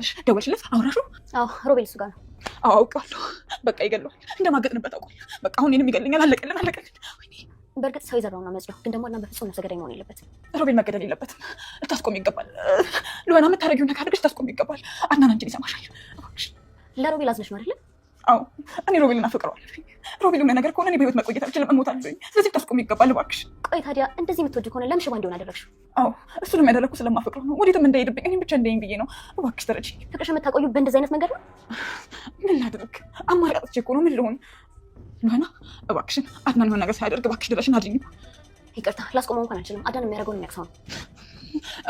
ታለሽ? ደወልሽለት? አውራሹ? አዎ ሮቤል እሱ ጋር ነው። አዎ አውቃለሁ። በቃ ይገለዋል። እንደማገጥንበት አውቋል። በቃ አሁን እኔንም ይገለኛል። አለቀልን። ወይኔ በእርግጥ ሰው የዘራውን ነው መጽደው፣ ግን ደግሞ አድናን በፍጹም ነፍሰ ገዳይ መሆን የለበትም። ሮቤል መገደል የለበትም። ልታስቆም ይገባል። ለሆነ የምታደርጊውን ነገር አድርገሽ ልታስቆም ይገባል። አድናን አንቺን ይሰማሻል። ለሮቤል አዝነሽ ነው አይደለ? አዎ እኔ ሮቤልን አፈቅረዋለሁ። ሮቤል የሆነ ነገር ከሆነ እኔ በህይወት መቆየት አልችልም፣ እሞታለሁ። ስለዚህ ልታስቆም ይገባል እባክሽ። ቆይ ታዲያ እንደዚህ የምትወጂ ከሆነ ለምን ሽባ እንዲሆን አደረግሽው? አዎ እሱንም ያደረግኩት ስለማፈቅረው ነው። ወዴትም እንዳይሄድብኝ እኔም ብቻ እንዳይኝ ብዬ ነው። እባክሽ ተረጂኝ። ፍቅርሽ የምታቆዩ በእንደዚህ አይነት መንገድ ነው? ምን ላድርግ? አማራጭ አጥቼ እኮ ነው። ምን ልሆን? ሉሃና እባክሽን አድናን የሆነ ነገር ሳያደርግ እባክሽ ድረሽን አድርጊኝ። ይቅርታ ላስቆመው እንኳን አልችልም። አዳን የሚያደርገውን የሚያቅሰው ነው።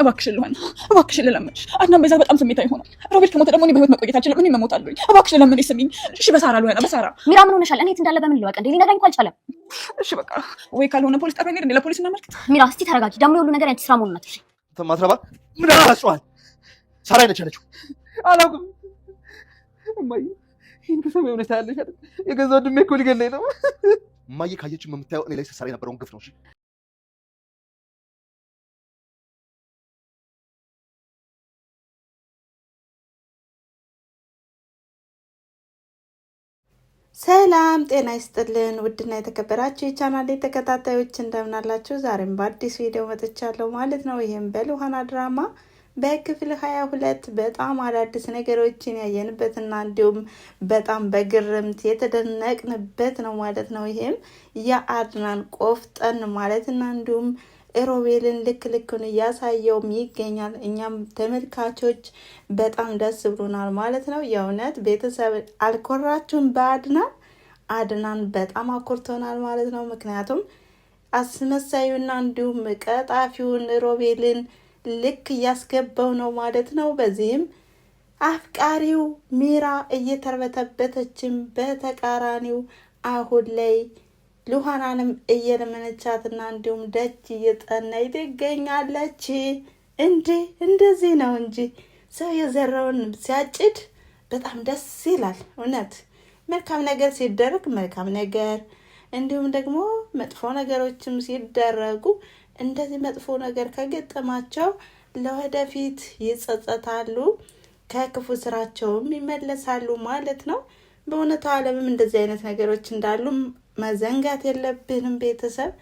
እባክሽን ሉሃና እባክሽን ልለምንሽ። አድናን በዛ በጣም ስሜታዊ ሆኗል። ሮቤል ከሞተ ደግሞ እኔ በህይወት መቆየት አልችልም። እኔም እሞታለሁ። እባክሽን ልለምንሽ ስሚኝ። እሺ በሳራ ሉሃና በሳራ ሚራ ምን ሆነሻል? እኔ የት እንዳለ በምን ልወቅ እንዴ? ሊነግረኝ እንኳን አልቻለም። እሺ በቃ ወይ ካልሆነ ፖሊስ ጣቢያ እንሂድ። ለፖሊስ እናመልክት። ሚራ እስቲ ተረጋጊ። ደግሞ የሁሉ ነገር ያንቺ ስራ መሆኑን አትርሺ። ማትረባ ምን አላስጨዋል? ሳራ ነች ያለችው። አላውቅም እማዬ። ይሄን በሰማይ ሆነሽ ታያለሽ አይደል? የገዛ ወንድሜ እኮ ሊገለኝ ነው። እማዬ ካየችው የምታየው እኔ ላይ ስትሰራ የነበረውን ግፍ ነው። እሺ ሰላም ጤና ይስጥልን። ውድና የተከበራችሁ የቻናሌ ተከታታዮች እንደምን አላችሁ? ዛሬም በአዲስ ቪዲዮ መጥቻለሁ ማለት ነው። ይህም በሉሃና ድራማ በክፍል 22 በጣም አዳዲስ ነገሮችን ያየንበትና እንዲሁም በጣም በግርምት የተደነቅንበት ነው ማለት ነው። ይህም የአድናን ቆፍጠን ማለትና እንዲሁም ሮቤልን ልክ እያሳየውም ይገኛል። እኛም ተመልካቾች በጣም ደስ ብሎናል ማለት ነው። የእውነት ቤተሰብ አልኮራችሁም በአድናን? አድናን በጣም አኮርቶናል ማለት ነው። ምክንያቱም አስመሳዩና እንዲሁም ቀጣፊውን ሮቤልን ልክ እያስገባው ነው ማለት ነው። በዚህም አፍቃሪው ሚራ እየተርበተበተችም በተቃራኒው አሁን ላይ ሉሃናንም እየለመነቻትና እንዲሁም ደጅ እየጠናይ ትገኛለች። እንደዚህ ነው እንጂ ሰው የዘራውን ሲያጭድ በጣም ደስ ይላል። እውነት መልካም ነገር ሲደረግ መልካም ነገር፣ እንዲሁም ደግሞ መጥፎ ነገሮችም ሲደረጉ እንደዚህ መጥፎ ነገር ከገጠማቸው ለወደፊት ይጸጸታሉ፣ ከክፉ ስራቸውም ይመለሳሉ ማለት ነው። በእውነቱ ዓለምም እንደዚህ አይነት ነገሮች እንዳሉ መዘንጋት የለብንም ቤተሰብ።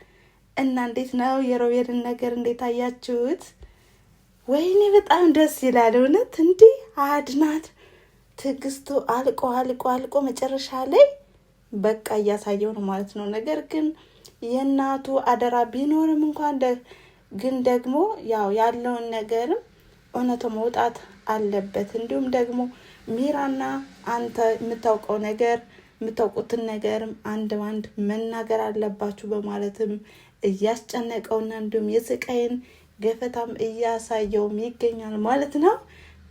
እና እንዴት ነው የሮቤልን ነገር እንዴት አያችሁት? ወይኔ በጣም ደስ ይላል እውነት። እንዲህ አድናት ትዕግስቱ አልቆ መጨረሻ ላይ በቃ እያሳየው ነው ማለት ነው። ነገር ግን የእናቱ አደራ ቢኖርም እንኳን ግን ደግሞ ያው ያለውን ነገርም እውነቱ መውጣት አለበት። እንዲሁም ደግሞ ሚራና አንተ የምታውቁትን ነገርም አንድ ባንድ መናገር አለባችሁ በማለትም እያስጨነቀውና እንዲሁም የስቃይን ገፈታም እያሳየውም ይገኛል ማለት ነው።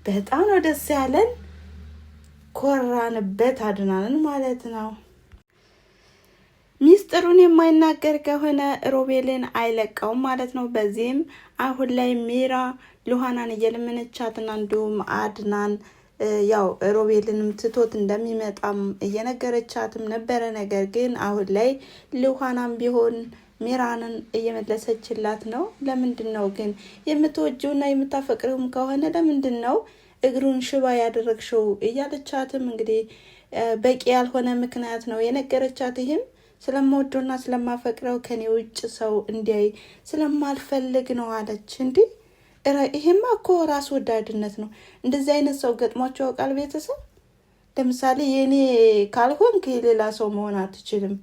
በጣም ነው ደስ ያለን፣ ኮራንበት አድናንን ማለት ነው። ሚስጥሩን የማይናገር ከሆነ ሮቤልን አይለቀውም ማለት ነው። በዚህም አሁን ላይ ሚራ ሉሃናን እየለመነቻትና እንዲሁም አድናን ያው ሮቤልንም ትቶት እንደሚመጣም እየነገረቻትም ነበረ። ነገር ግን አሁን ላይ ሉሃናም ቢሆን ሚራንን እየመለሰችላት ነው። ለምንድን ነው ግን የምትወጂውና የምታፈቅሪውም ከሆነ ለምንድን ነው እግሩን ሽባ ያደረግሽው እያለቻትም እንግዲህ በቂ ያልሆነ ምክንያት ነው የነገረቻት። ይህም ስለምወደውና ስለማፈቅረው ከኔ ውጭ ሰው እንዲያይ ስለማልፈልግ ነው አለች። እንዲህ ይሄማ እኮ ራስ ወዳድነት ነው። እንደዚህ አይነት ሰው ገጥሟቸው ያውቃል ቤተሰብ? ለምሳሌ የኔ ካልሆንክ የሌላ ሰው መሆን አትችልም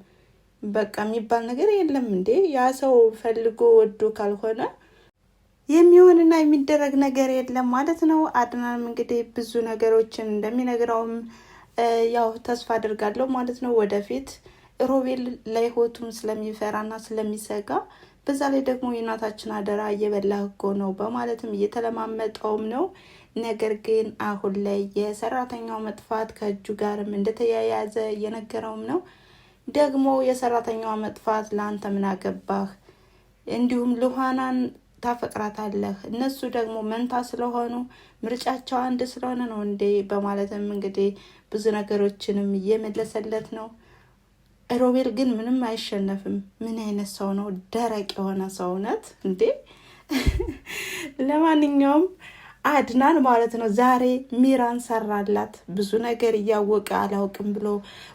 በቃ የሚባል ነገር የለም እንዴ? ያ ሰው ፈልጎ ወዶ ካልሆነ የሚሆንና የሚደረግ ነገር የለም ማለት ነው። አድናንም እንግዲህ ብዙ ነገሮችን እንደሚነግረውም ያው ተስፋ አድርጋለሁ ማለት ነው። ወደፊት ሮቤል ለህይወቱም ስለሚፈራና ስለሚሰጋ በዛ ላይ ደግሞ የእናታችን አደራ እየበላህ እኮ ነው በማለትም እየተለማመጠውም ነው። ነገር ግን አሁን ላይ የሰራተኛው መጥፋት ከእጁ ጋርም እንደተያያዘ እየነገረውም ነው። ደግሞ የሰራተኛዋ መጥፋት ለአንተ ምን አገባህ? እንዲሁም ሉሃናን ታፈቅራታለህ፣ እነሱ ደግሞ መንታ ስለሆኑ ምርጫቸው አንድ ስለሆነ ነው እንዴ በማለትም እንግዲህ ብዙ ነገሮችንም እየመለሰለት ነው። ሮቤል ግን ምንም አይሸነፍም። ምን አይነት ሰው ነው? ደረቅ የሆነ ሰውነት እንዴ! ለማንኛውም አድናን ማለት ነው ዛሬ ሚራን ሰራላት። ብዙ ነገር እያወቀ አላውቅም ብሎ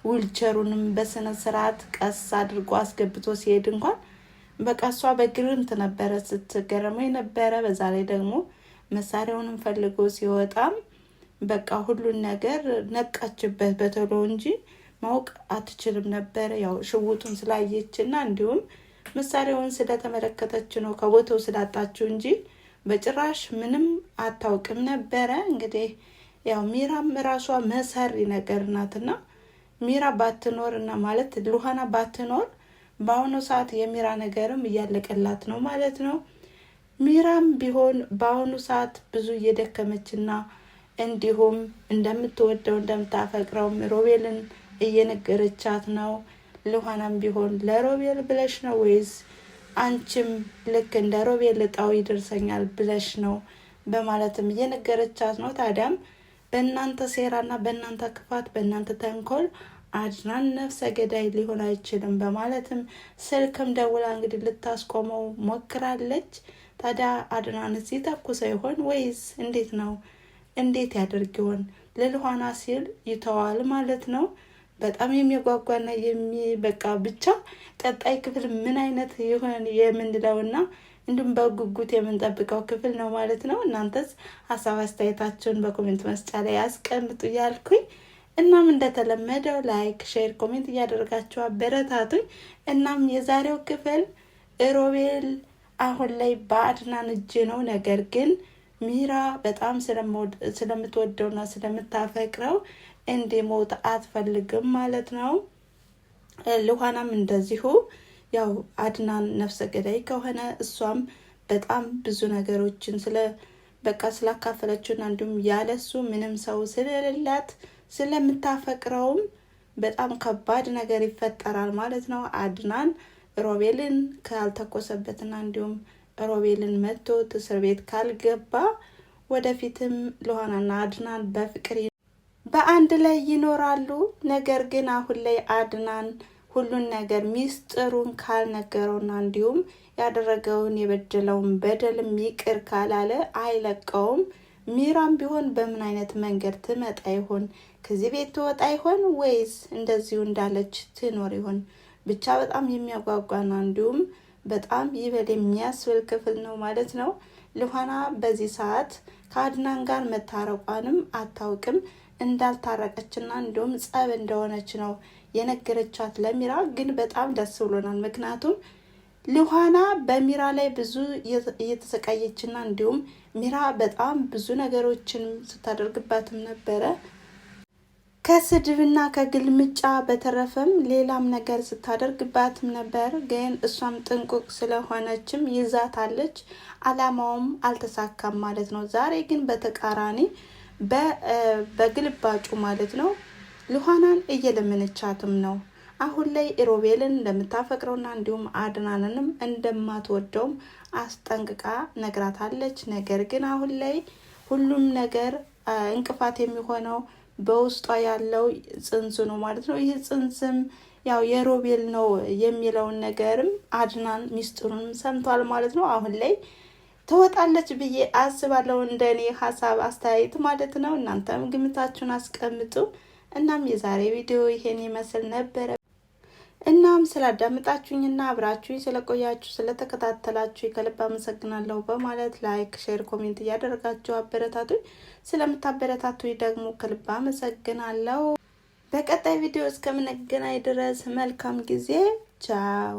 ዊልቸሩንም በስነ ስርዓት ቀስ አድርጎ አስገብቶ ሲሄድ እንኳን በቃ እሷ በግርምት ነበረ ስትገረመው ነበረ። በዛ ላይ ደግሞ መሳሪያውንም ፈልጎ ሲወጣም በቃ ሁሉን ነገር ነቃችበት በቶሎ እንጂ ማወቅ አትችልም ነበረ። ያው ሽውጡን ስላየችና እንዲሁም መሳሪያውን ስለተመለከተች ነው ከቦታው ስላጣችው እንጂ በጭራሽ ምንም አታውቅም ነበረ። እንግዲህ ያው ሚራም ራሷ መሰሪ ነገር ናትና ሚራ ባትኖር እና ማለት ሉሃና ባትኖር በአሁኑ ሰዓት የሚራ ነገርም እያለቀላት ነው ማለት ነው። ሚራም ቢሆን በአሁኑ ሰዓት ብዙ እየደከመችና እንዲሁም እንደምትወደው እንደምታፈቅረው ሮቤልን እየነገረቻት ነው። ሉሃናም ቢሆን ለሮቤል ብለሽ ነው ወይስ አንቺም ልክ እንደ ሮቤል እጣው ይደርሰኛል ብለሽ ነው በማለትም እየነገረቻት ነው። ታዲያም በእናንተ ሴራና በእናንተ ክፋት በእናንተ ተንኮል አድናን ነፍሰ ገዳይ ሊሆን አይችልም በማለትም ስልክም ደውላ እንግዲህ ልታስቆመው ሞክራለች። ታዲያ አድናን እዚህ ተኩሰ ይሆን ወይስ እንዴት ነው? እንዴት ያደርግ ይሆን? ለሉሃና ሲል ይተዋል ማለት ነው። በጣም የሚያጓጓና የሚበቃ ብቻ ቀጣይ ክፍል ምን አይነት ይሆን የምንለውና እንዲሁም በጉጉት የምንጠብቀው ክፍል ነው ማለት ነው። እናንተስ ሀሳብ አስተያየታችሁን በኮሜንት መስጫ ላይ ያስቀምጡ ያልኩኝ። እናም እንደተለመደው ላይክ፣ ሼር፣ ኮሜንት እያደረጋችሁ አበረታቱኝ። እናም የዛሬው ክፍል ሮቤል አሁን ላይ በአድናን እጅ ነው። ነገር ግን ሚራ በጣም ስለምትወደውና ስለምታፈቅረው እንዲሞት አትፈልግም ማለት ነው። ሉሃናም እንደዚሁ ያው አድናን ነፍሰ ገዳይ ከሆነ እሷም በጣም ብዙ ነገሮችን በቃ ስላካፈለችውና እንዲሁም ያለሱ ምንም ሰው ስለሌላት ስለምታፈቅረውም በጣም ከባድ ነገር ይፈጠራል ማለት ነው። አድናን ሮቤልን ካልተኮሰበትና እንዲሁም ሮቤልን መቶት እስር ቤት ካልገባ ወደፊትም ሉሃናና አድናን በፍቅር በአንድ ላይ ይኖራሉ። ነገር ግን አሁን ላይ አድናን ሁሉን ነገር ሚስጥሩን ካልነገረውና እንዲሁም ያደረገውን የበደለውን በደልም ይቅር ካላለ አይለቀውም። ሚራም ቢሆን በምን አይነት መንገድ ትመጣ ይሆን? ከዚህ ቤት ትወጣ ይሆን ወይስ እንደዚሁ እንዳለች ትኖር ይሆን? ብቻ በጣም የሚያጓጓና እንዲሁም በጣም ይበል የሚያስብል ክፍል ነው ማለት ነው። ሉሃና በዚህ ሰዓት ከአድናን ጋር መታረቋንም አታውቅም። እንዳልታረቀችና እንዲሁም ጸብ እንደሆነች ነው የነገረቻት ለሚራ። ግን በጣም ደስ ብሎናል። ምክንያቱም ሉሃና በሚራ ላይ ብዙ እየተሰቃየችና እንዲሁም ሚራ በጣም ብዙ ነገሮችን ስታደርግባትም ነበረ። ከስድብና ከግልምጫ በተረፈም ሌላም ነገር ስታደርግባትም ነበር። ግን እሷም ጥንቁቅ ስለሆነችም ይዛታለች። አላማውም አልተሳካም ማለት ነው። ዛሬ ግን በተቃራኒ በግልባጩ ማለት ነው ሉሃናን እየለመነቻትም ነው። አሁን ላይ ሮቤልን እንደምታፈቅረውና እንዲሁም አድናንንም እንደማትወደውም አስጠንቅቃ ነግራታለች። ነገር ግን አሁን ላይ ሁሉም ነገር እንቅፋት የሚሆነው በውስጧ ያለው ጽንስ ነው ማለት ነው። ይህ ጽንስም ያው የሮቤል ነው የሚለውን ነገርም አድናን ሚስጥሩን ሰምቷል ማለት ነው። አሁን ላይ ትወጣለች ብዬ አስባለሁ፣ እንደኔ ሀሳብ አስተያየት ማለት ነው። እናንተም ግምታችሁን አስቀምጡ። እናም የዛሬ ቪዲዮ ይሄን ይመስል ነበረ። እናም ስላዳመጣችሁኝና አብራችሁኝ ስለቆያችሁ ስለተከታተላችሁ ከልብ አመሰግናለሁ በማለት ላይክ፣ ሼር፣ ኮሜንት እያደረጋችሁ አበረታቱኝ። ስለምታበረታቱኝ ደግሞ ከልብ አመሰግናለሁ። በቀጣይ ቪዲዮ እስከምንገናኝ ድረስ መልካም ጊዜ። ቻው።